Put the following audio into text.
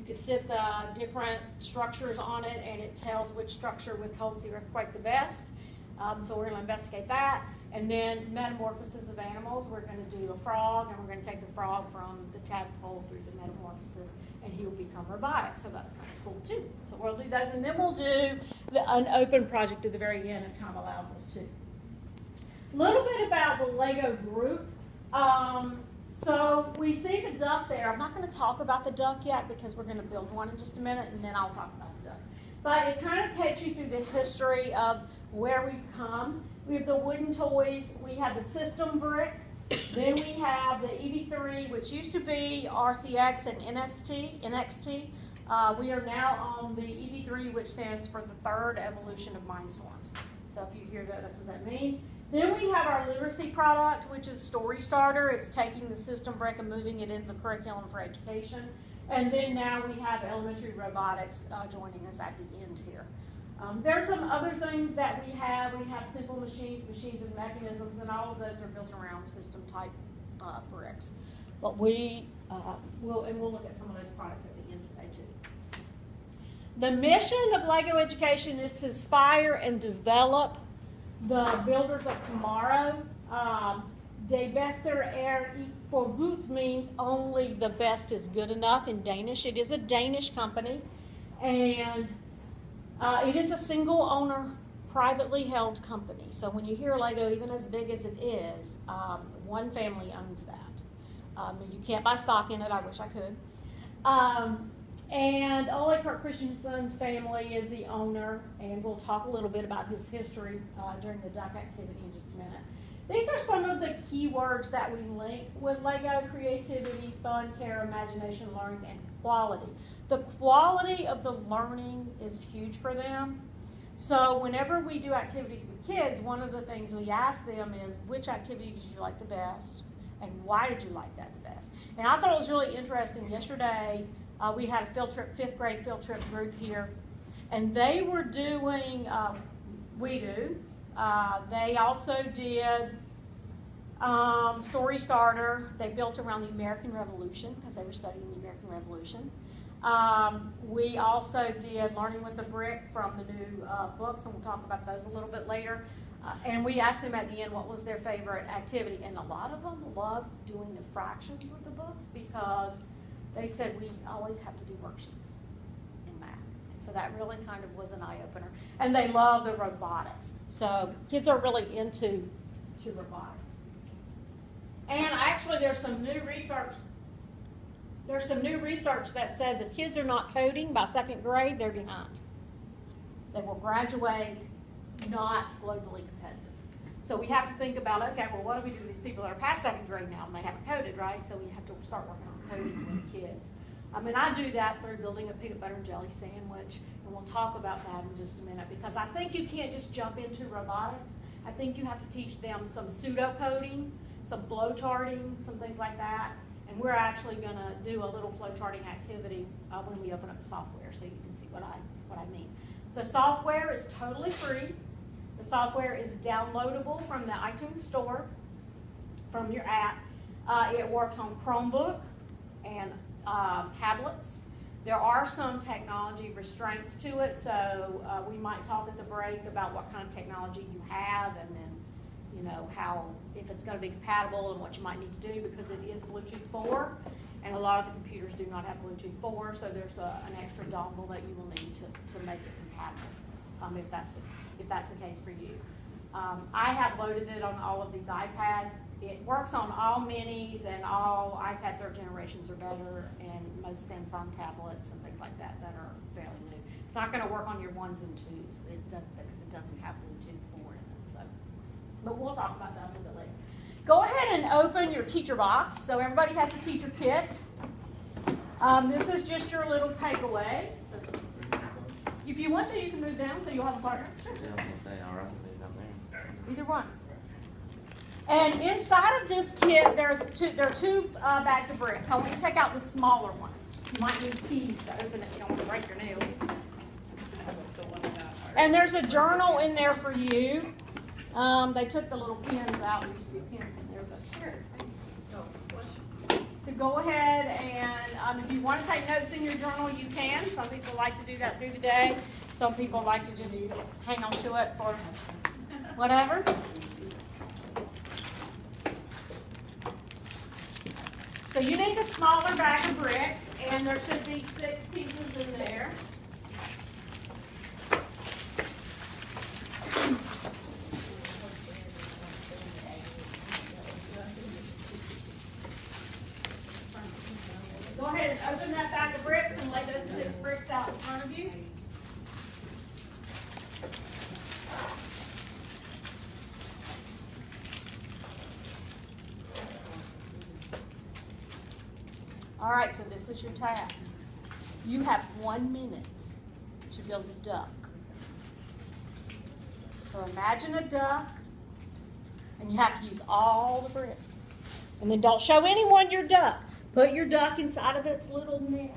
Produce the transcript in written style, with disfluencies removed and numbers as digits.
can sit the different structures on it, and it tells which structure withholds the earthquake the best. So we're going to investigate that. And then metamorphosis of animals. We're going to do a frog, and we're going to take the frog from the tadpole through the metamorphosis, and he will become robotic. So that's kind of cool too. So we'll do those, and then we'll do an open project at the very end if time allows us to. A little bit about the Lego group. So we see the duck there. I'm not going to talk about the duck yet because we're going to build one in just a minute, and then I'll talk about the duck. But it kind of takes you through the history of where we've come. We have the wooden toys. We have the system brick. Then we have the EV3, which used to be RCX and NXT. We are now on the EV3, which stands for the third evolution of Mindstorms. So if you hear that, that's what that means. Then we have our literacy product, which is Story Starter. It's taking the system brick and moving it into the curriculum for education. And then now we have elementary robotics joining us at the end here. There's some other things that we have. We have simple machines and mechanisms, and all of those are built around system type bricks. But we'll look at some of those products at the end today too. The mission of LEGO Education is to inspire and develop the builders of tomorrow. De bester for goed means only the best is good enough in Danish. It is a Danish company, and it is a single owner, privately held company. So when you hear Lego, even as big as it is, one family owns that. You can't buy stock in it. I wish I could. And Ole Kirk Christensen's family is the owner, and we'll talk a little bit about his history during the duck activity in just a minute. These are some of the keywords that we link with Lego: creativity, fun, care, imagination, learning, and quality. The quality of the learning is huge for them. So whenever we do activities with kids, one of the things we ask them is, which activity did you like the best, and why did you like that the best? And I thought it was really interesting. Yesterday, we had a field trip, 5th grade field trip group here, and they were doing WeDo. They also did Story Starter. They built around the American Revolution because they were studying the American Revolution. We also did Learning with the Brick from the new books, and we'll talk about those a little bit later. And we asked them at the end what was their favorite activity, and a lot of them loved doing the fractions with the books because they said we always have to do worksheets in math. And so that really kind of was an eye-opener. And they love the robotics. So kids are really into robotics. And actually there's some new research. There's some new research that says if kids are not coding by 2nd grade, they're behind. They will graduate not globally competitive. So we have to think about, okay, well, what do we do with these people that are past 2nd grade now and they haven't coded, right? So we have to start working on coding with kids. I do that through building a peanut butter and jelly sandwich, and we'll talk about that in just a minute, because I think you can't just jump into robotics. I think you have to teach them some pseudo-coding, some flow charting, some things like that. And we're actually going to do a little flow charting activity when we open up the software, so you can see what I mean. The software is totally free. The software is downloadable from the iTunes store, from your app. It works on Chromebook and tablets. There are some technology restraints to it, so we might talk at the break about what kind of technology you have, and then how, if it's going to be compatible and what you might need to do, because it is Bluetooth 4, and a lot of the computers do not have Bluetooth 4, so there's an extra dongle that you will need to make it compatible, if that's the case for you. I have loaded it on all of these iPads. It works on all minis, and all iPad 3rd generations are better, and most Samsung tablets and things like that are fairly new. It's not going to work on your 1s and 2s. It doesn't, because it doesn't have Bluetooth 4 in it. So, but we'll talk about that a little bit later. Go ahead and open your teacher box. So everybody has a teacher kit. This is just your little takeaway. So if you want to, you can move down so you'll have a partner. Sure. Either one. And inside of this kit, there are two bags of bricks. I want you to take out the smaller one. You might need keys to open it. You don't want to break your nails. And there's a journal in there for you. They took the little pins out. There used to be pins in there, but here. So go ahead and if you want to take notes in your journal, you can. Some people like to do that through the day. Some people like to just hang on to it for whatever. So you need a smaller bag of bricks, and there should be 6 pieces in there. Go ahead and open that bag of bricks and lay those 6 bricks out in front of you. All right, so this is your task. You have 1 minute to build a duck. So imagine a duck, and you have to use all the bricks. And then don't show anyone your duck. Put your duck inside of its little nest.